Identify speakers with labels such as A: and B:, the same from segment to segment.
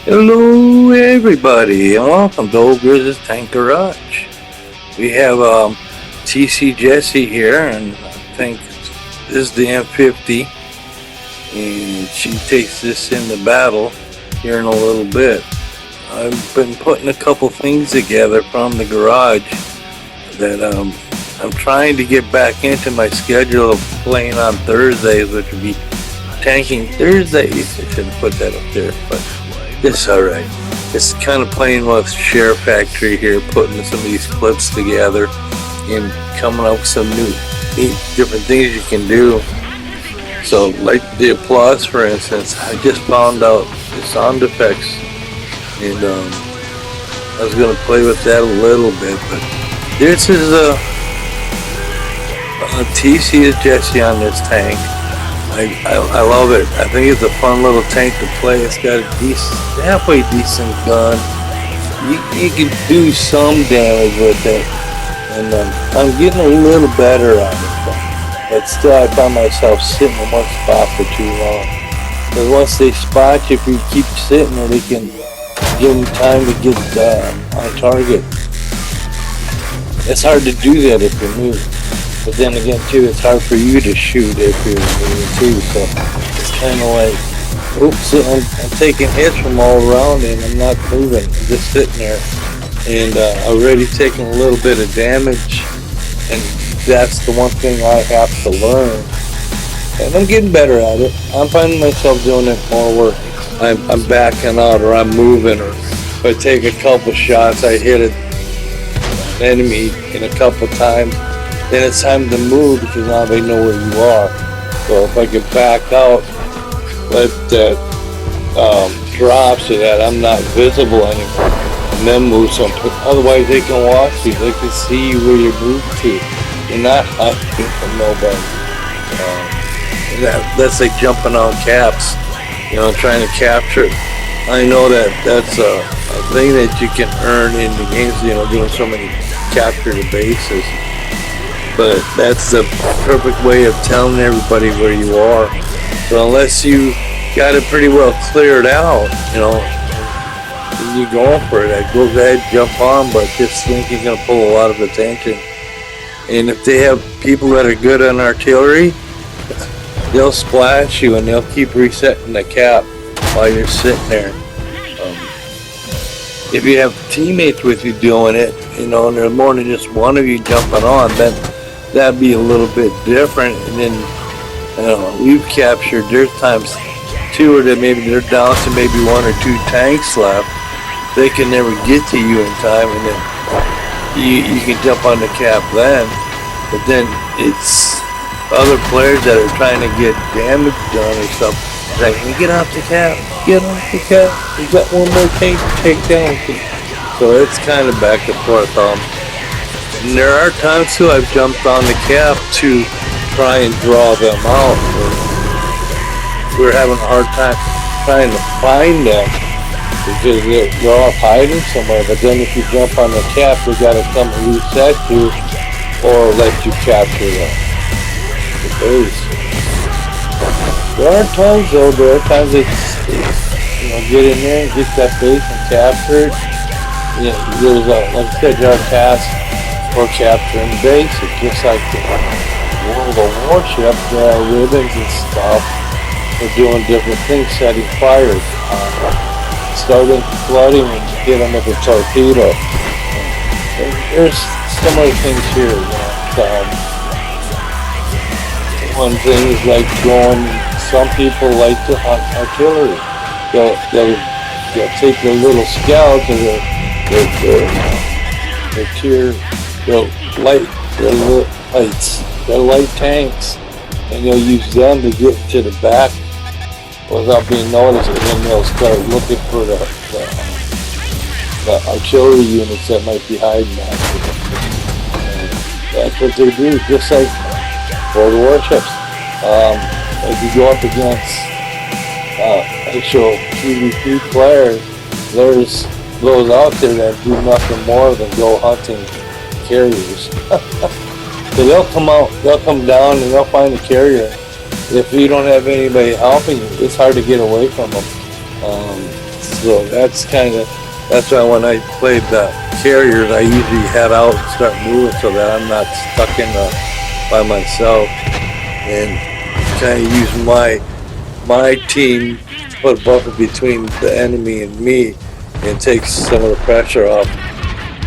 A: Hello, everybody, and welcome to OelGrez's Tank Garage. We have TC Jessie here, and I think this is the M50, and she takes this into battle here in a little bit. I've been putting a couple things together from the garage that I'm trying to get back into my schedule of playing on Thursdays, which would be Tanking Thursdays. I shouldn't put that up there, but it's alright. It's kind of playing with Share Factory here, putting some of these clips together and coming up with some neat different things you can do. So, like the applause, for instance, I just found out the sound effects, and I was going to play with that a little bit, but this is a TC is Jessie on this tank. I love it. I think it's a fun little tank to play. It's got a halfway decent gun. You can do some damage with it, and I'm getting a little better at it. But still, I find myself sitting in one spot for too long. Because once they spot you, if you keep sitting there, they can give them time to get on target. It's hard to do that if you move. But then again, too, it's hard for you to shoot if you're moving too. So it's kind of like, oops, I'm taking hits from all around and I'm not moving. I'm just sitting there, and already taking a little bit of damage. And that's the one thing I have to learn. And I'm getting better at it. I'm finding myself doing it more work. I'm backing out, or I'm moving, or if I take a couple shots, I hit an enemy in a couple times. Then it's time to move because now they know where you are. So if I can back out, let that drop so that I'm not visible anymore, and then move some. Otherwise, they can watch you. They can see where you move to. You're not hiding from nobody. That's like jumping on caps, trying to capture it. I know that's a thing that you can earn in the games, doing so many capture the bases. But that's the perfect way of telling everybody where you are. So unless you got it pretty well cleared out, you're going for it. Go ahead, jump on, but just think you're going to pull a lot of attention. And if they have people that are good on artillery, they'll splash you and they'll keep resetting the cap while you're sitting there. If you have teammates with you doing it, and there's more than just one of you jumping on, then that'd be a little bit different. And then we've captured, there's times two, or that maybe they're down to maybe one or two tanks left. They can never get to you in time, and then you can jump on the cap then. But then it's other players that are trying to get damage done or something. Like, get off the cap, get off the cap. You got one more tank to take down. So it's kind of back and forth. And there are times too I've jumped on the cap to try and draw them out. We're having a hard time trying to find them because they're all hiding somewhere. But then if you jump on the cap, we got to come and reset you or let you capture them. The base. There are times though, it's get in there and get that base and capture it. There's like I said, there are tasks for capturing base. It's just like the World of Warship, there are ribbons and stuff for doing different things, setting fires, starting flooding and get them with a torpedo. And there's similar things here. One thing is like some people like to hunt artillery. They'll take their little scouts or their light tanks, and they'll use them to get to the back without being noticed, and then they'll start looking for the artillery units that might be hiding after them. That's what they do, just like for the warships. If you go up against actual PvP players, there's those out there that do nothing more than go hunting carriers. So they'll come down and they'll find a carrier. If you don't have anybody helping you, it's hard to get away from them. So that's why when I played the carriers, I usually head out and start moving so that I'm not stuck by myself, and kind of use my team to put a buffer between the enemy and me and take some of the pressure off.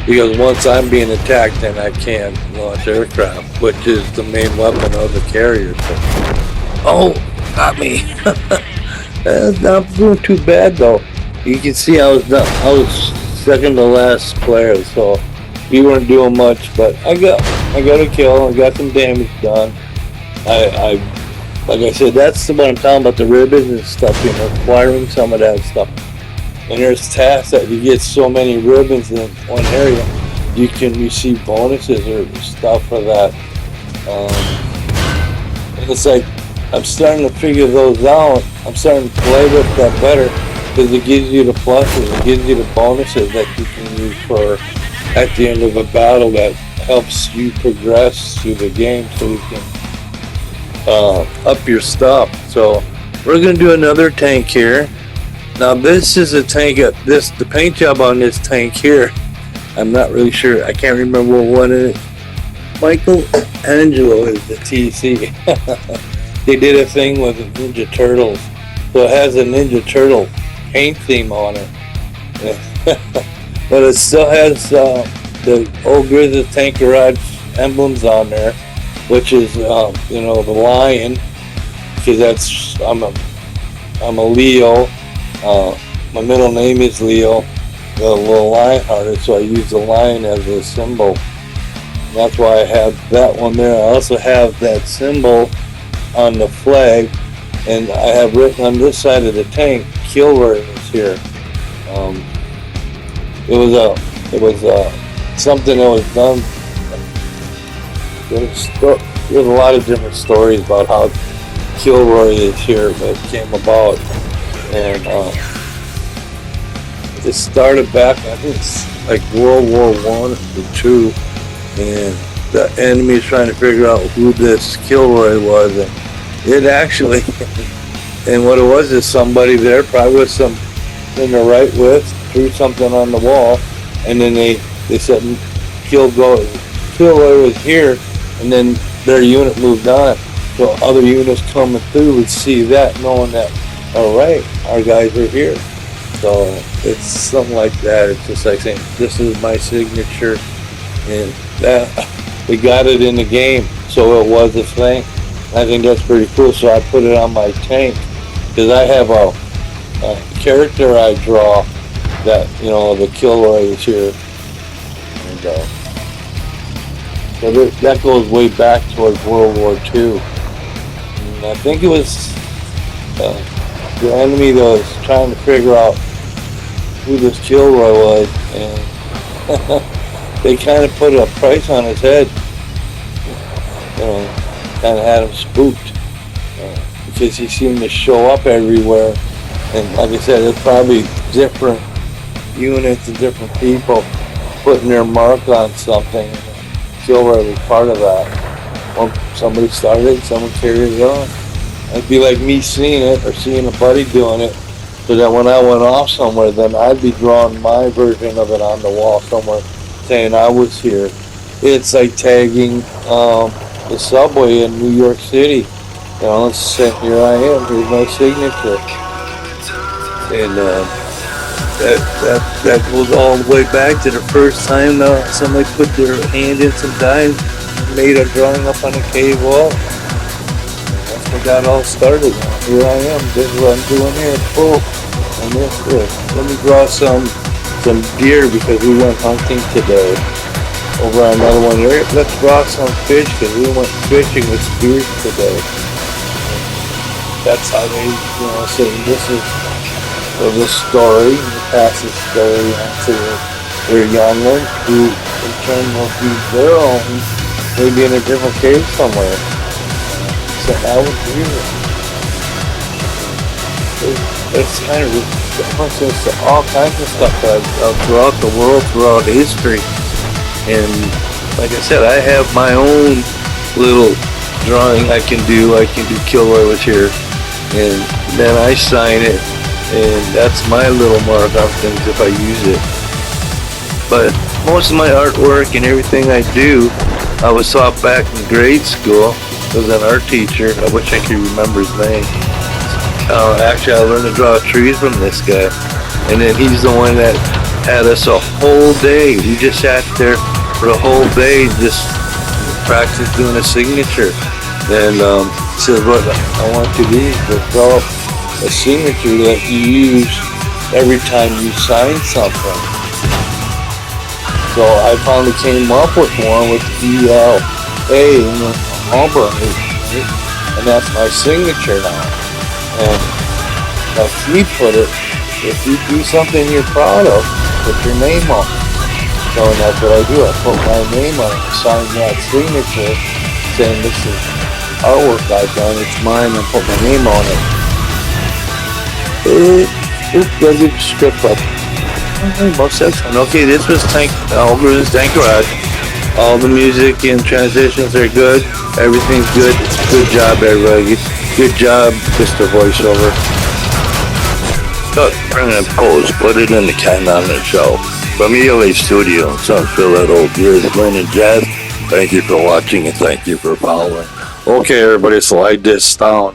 A: Because once I'm being attacked, then I can't launch aircraft, which is the main weapon of the carrier. So, oh, got me. Not doing too bad though. You can see I was second to last player, so we weren't doing much. But I got a kill. I got some damage done. Like I said, that's what I'm talking about, the ribbons and stuff. Acquiring some of that stuff. And there's tasks that you get so many ribbons in one area, you can receive bonuses or stuff for that. And it's like, I'm starting to figure those out. I'm starting to play with that better because it gives you the pluses, it gives you the bonuses that you can use for at the end of a battle that helps you progress through the game so you can up your stuff. So we're going to do another tank here. Now this is a tank, the paint job on this tank here, I'm not really sure, I can't remember what one it is. Michelangelo is the TC. They did a thing with the Ninja Turtles, so it has a Ninja Turtle paint theme on it. But it still has the OelGrez Tank Garage emblems on there, which is the lion, because I'm a Leo. My middle name is Leo, the little lion hearted, so I use the lion as a symbol. And that's why I have that one there. I also have that symbol on the flag, and I have written on this side of the tank, Kilroy is here. It was something that was done. There's a lot of different stories about how Kilroy is here, but it came about. And it started back, I think it's like World War I or II, and the enemy is trying to figure out who this Kilroy was, and it actually, and what it was is somebody there probably with something to write with, threw something on the wall, and then they said Kilroy was here, and then their unit moved on, so other units coming through would see that, knowing that, all right, our guys are here. So it's something like that. It's just like saying, this is my signature, and that we got it in the game, so it was a thing. I think that's pretty cool. So I put it on my tank because I have a character I draw that the Kilroy is here, and so that goes way back towards World War II. And I think it was the enemy that was trying to figure out who this Kilroy was, and they kind of put a price on his head. Kind of had him spooked because he seemed to show up everywhere. And like I said, it's probably different units and different people putting their mark on something. Kilroy was part of that. When somebody started, someone carried it on. It'd be like me seeing it or seeing a buddy doing it, so that when I went off somewhere, then I'd be drawing my version of it on the wall somewhere, saying I was here. It's like tagging the subway in New York City. Let's say, here I am, here's my signature. And that goes all the way back to the first time somebody put their hand in some dye and made a drawing up on a cave wall. We got all started. Here I am. This is what I'm doing here. Oh, and this. Let me draw some deer because we went hunting today. Over on another one here. Let's draw some fish because we went fishing with spears today. That's how they, say this is the story. You pass the story on to their young ones who, in turn, will do their own, maybe in a different cave somewhere. So I was here. It's kind of references to all kinds of stuff throughout the world, throughout history. And like I said, I have my own little drawing I can do. Kilroy was here. And then I sign it and that's my little mark on things if I use it. But most of my artwork and everything I do, I was taught back in grade school. There was an art teacher, I wish I could remember his name. Actually, I learned to draw trees from this guy, and then he's the one that had us a whole day. We just sat there for a whole day, just practice doing a signature. And says, what I want to do is develop a signature that you use every time you sign something. So I finally came up with one with ELA in the Auburn, and that's my signature now. And as he put it, if you do something you're proud of, put your name on it. So that's what I do. I put my name on it, sign that signature, saying this is artwork I've done, it's mine, and put my name on it. Does it script up? Okay, this was OelGrez Tank Garage. All the music and transitions are good. Everything's good. Good job, everybody. Good job, Mr. Voiceover. Bring it pose. Put it in the can on the show. From ELAstudio, some Phyled, OelGrez, Gwinn, and Jazz. Thank you for watching and thank you for following. Okay, everybody, slide this down.